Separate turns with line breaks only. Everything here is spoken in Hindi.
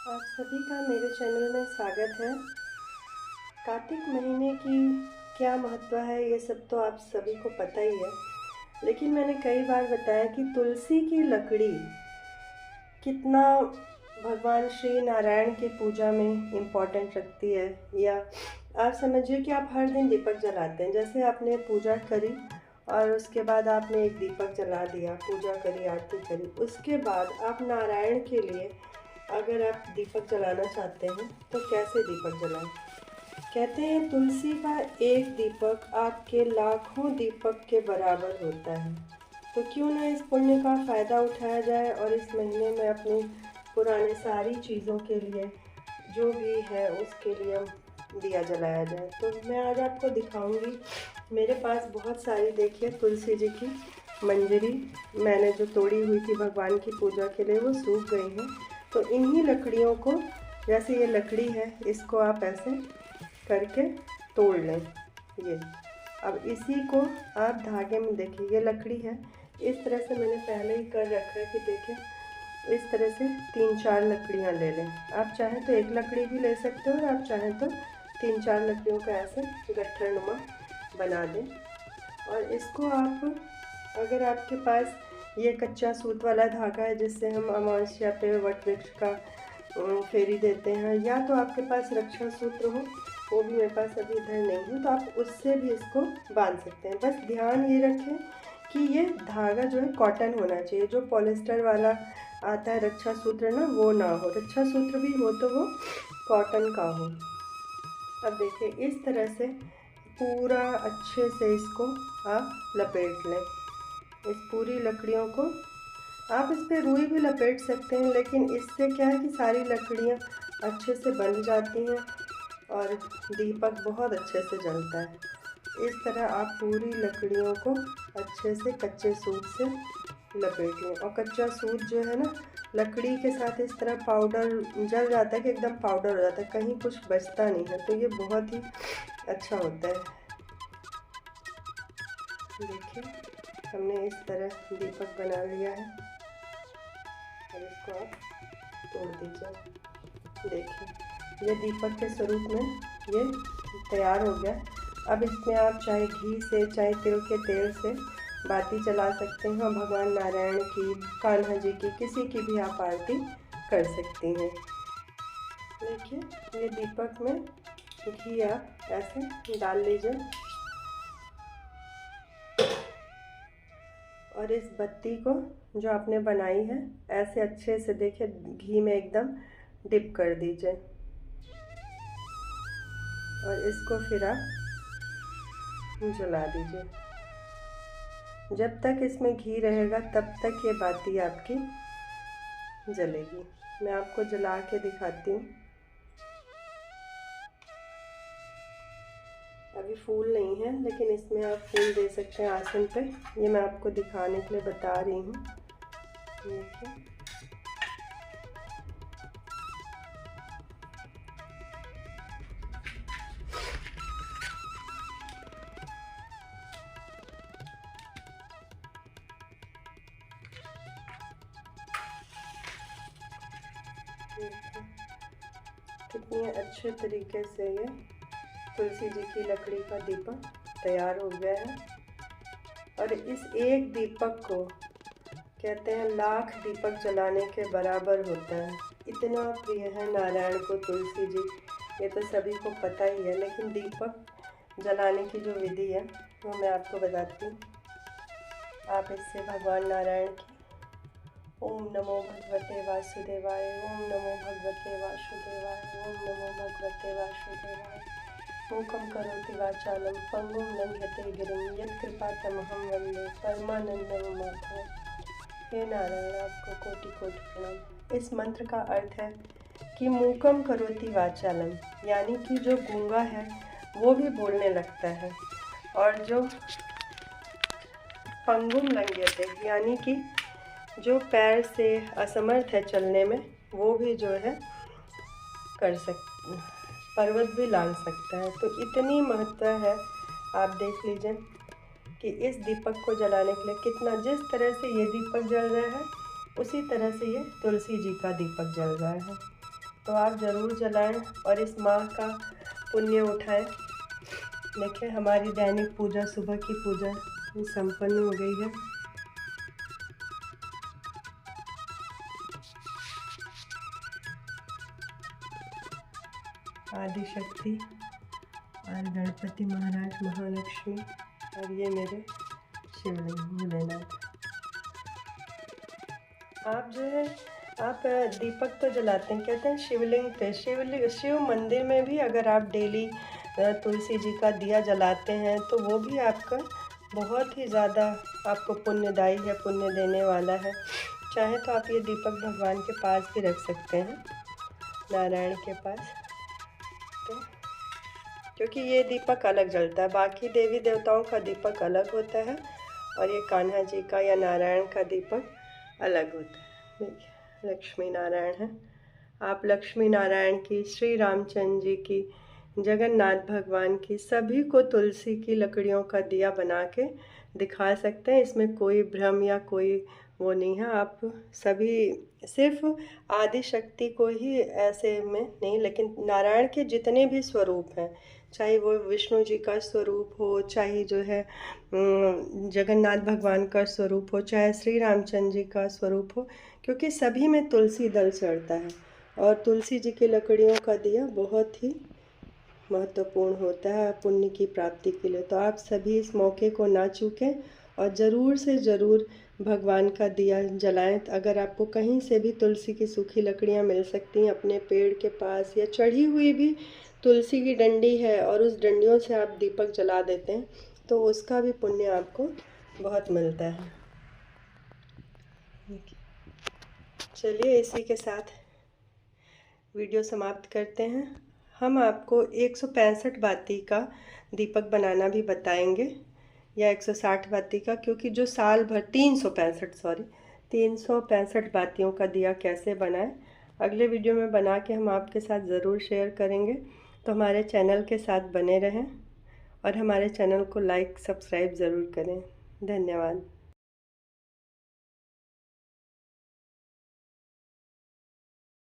आप सभी का मेरे चैनल में स्वागत है। कार्तिक महीने की क्या महत्व है ये सब तो आप सभी को पता ही है, लेकिन मैंने कई बार बताया कि तुलसी की लकड़ी कितना भगवान श्री नारायण की पूजा में इम्पोर्टेंट रखती है। या आप समझिए कि आप हर दिन दीपक जलाते हैं। जैसे आपने पूजा करी और उसके बाद आपने एक दीपक जला दिया, पूजा करी, आरती करी, उसके बाद आप नारायण के लिए अगर आप दीपक जलाना चाहते हैं तो कैसे दीपक जलाएं। कहते हैं तुलसी का एक दीपक आपके लाखों दीपक के बराबर होता है। तो क्यों ना इस पुण्य का फ़ायदा उठाया जाए और इस महीने में अपनी पुराने सारी चीज़ों के लिए जो भी है उसके लिए दिया जलाया जाए। तो मैं आज आपको दिखाऊंगी, मेरे पास बहुत सारी देखिए तुलसी जी की मंजरी मैंने जो तोड़ी हुई थी भगवान की पूजा के लिए वो सूख गई हैं। तो इन्हीं लकड़ियों को, जैसे ये लकड़ी है, इसको आप ऐसे करके तोड़ लें। ये अब इसी को आप धागे में, देखिए ये लकड़ी है, इस तरह से मैंने पहले ही कर रखा है कि देखिए इस तरह से 3-4 लकड़ियाँ ले लें। आप चाहें तो एक लकड़ी भी ले सकते हो और आप चाहें तो 3-4 लकड़ियों का ऐसे गट्ठरनुमा बना दें। और इसको आप, अगर आपके पास ये कच्चा सूत वाला धागा है जिससे हम अमावस्या पे वट वृक्ष का फेरी देते हैं, या तो आपके पास रक्षा सूत्र हो, वो भी मेरे पास अभी इधर नहीं है, तो आप उससे भी इसको बांध सकते हैं। बस ध्यान ये रखें कि ये धागा जो है कॉटन होना चाहिए। जो पॉलिस्टर वाला आता है रक्षा सूत्र ना, वो ना हो। रक्षा सूत्र भी हो तो वो कॉटन का हो। अब देखिए इस तरह से पूरा अच्छे से इसको आप लपेट लें। इस पूरी लकड़ियों को आप इस पर रुई भी लपेट सकते हैं, लेकिन इससे क्या है कि सारी लकड़ियाँ अच्छे से बंध जाती हैं और दीपक बहुत अच्छे से जलता है। इस तरह आप पूरी लकड़ियों को अच्छे से कच्चे सूत से लपेट लें। और कच्चा सूत जो है ना, लकड़ी के साथ इस तरह पाउडर जल जाता है कि एकदम पाउडर हो जाता है, कहीं कुछ बचता नहीं है। तो ये बहुत ही अच्छा होता है। देखिए हमने इस तरह दीपक बना लिया है और इसको आप तोड़ दीजिए। देखिए ये दीपक के स्वरूप में ये तैयार हो गया। अब इसमें आप चाहे घी से चाहे तिल के तेल से बाती जला सकते हैं और भगवान नारायण की, कान्हा जी की, किसी की भी आप आरती कर सकती हैं। देखिए ये दीपक में घी आप ऐसे डाल लीजिए और इस बत्ती को जो आपने बनाई है ऐसे अच्छे से देखिए घी में एकदम डिप कर दीजिए और इसको फिर आप जला दीजिए। जब तक इसमें घी रहेगा तब तक ये बाती आपकी जलेगी। मैं आपको जला के दिखाती हूँ। अभी फूल नहीं है, लेकिन इसमें आप फूल दे सकते हैं आसन पे। ये मैं आपको दिखाने के लिए बता रही हूँ। देखिए कितने अच्छे तरीके से ये तुलसी जी की लकड़ी का दीपक तैयार हो गया है। और इस एक दीपक को कहते हैं लाख दीपक जलाने के बराबर होता है। इतना प्रिय है नारायण को तुलसी जी, ये तो सभी को पता ही है। लेकिन दीपक जलाने की जो विधि है वो मैं आपको बताती हूँ। आप इससे भगवान नारायण की ओम नमो भगवते वासुदेवाय, ओम नमो भगवते वासुदेवाय, ओम नमो भगवते वासुदेवाय। मूकं करोति वाचालं पंगुं लंघयते गिरिं यत्कृपातमहं वन्दे परमानंदं माधवम्। हे नारायण, आपको कोटि कोटि प्रणाम। इस मंत्र का अर्थ है कि मूकम करोति वाचालम, यानी कि जो गूंगा है वो भी बोलने लगता है, और जो पंगुम लंघयते, यानी कि जो पैर से असमर्थ है चलने में, वो भी जो है कर पर्वत भी लांघ सकता है। तो इतनी महत्व है। आप देख लीजिए कि इस दीपक को जलाने के लिए कितना, जिस तरह से ये दीपक जल रहा है उसी तरह से ये तुलसी जी का दीपक जल रहा है। तो आप ज़रूर जलाएं और इस माह का पुण्य उठाएं। देखिए हमारी दैनिक पूजा, सुबह की पूजा संपन्न हो गई है। आदि शक्ति और गणपति महाराज, महालक्ष्मी और ये मेरे शिवलिंग भोलेनाथ। आप जो है आप दीपक तो जलाते हैं, कहते हैं शिवलिंग पे, शिव मंदिर में भी अगर आप डेली तुलसी जी का दिया जलाते हैं तो वो भी आपका बहुत ही ज़्यादा आपको पुण्यदायी है, पुण्य देने वाला है। चाहे तो आप ये दीपक भगवान के पास भी रख सकते हैं, नारायण के पास, तो क्योंकि ये दीपक अलग जलता है, बाकी देवी देवताओं का दीपक अलग होता है और ये कान्हा जी का या नारायण का दीपक अलग होता है। देखिए लक्ष्मी नारायण है। आप लक्ष्मी नारायण की, श्री रामचंद्र जी की, जगन्नाथ भगवान की, सभी को तुलसी की लकड़ियों का दिया बना के दिखा सकते हैं। इसमें कोई भ्रम या कोई वो नहीं है। आप सभी सिर्फ आदि शक्ति को ही ऐसे में नहीं, लेकिन नारायण के जितने भी स्वरूप हैं, चाहे वो विष्णु जी का स्वरूप हो, चाहे जो है जगन्नाथ भगवान का स्वरूप हो, चाहे श्री रामचंद्र जी का स्वरूप हो, क्योंकि सभी में तुलसी दल चढ़ता है और तुलसी जी की लकड़ियों का दिया बहुत ही महत्वपूर्ण होता है पुण्य की प्राप्ति के लिए। तो आप सभी इस मौके को ना चूकें और ज़रूर से ज़रूर भगवान का दिया जलाएं। अगर आपको कहीं से भी तुलसी की सूखी लकड़ियां मिल सकती हैं अपने पेड़ के पास, या चढ़ी हुई भी तुलसी की डंडी है और उस डंडियों से आप दीपक जला देते हैं तो उसका भी पुण्य आपको बहुत मिलता है। चलिए इसी के साथ वीडियो समाप्त करते हैं। हम आपको 165 बाती का दीपक बनाना भी बताएंगे, या 160 बाती का, क्योंकि जो साल भर 365 बातियों का दिया कैसे बनाएं, अगले वीडियो में बना के हम आपके साथ ज़रूर शेयर करेंगे। तो हमारे चैनल के साथ बने रहें और हमारे चैनल को लाइक सब्सक्राइब ज़रूर करें। धन्यवाद।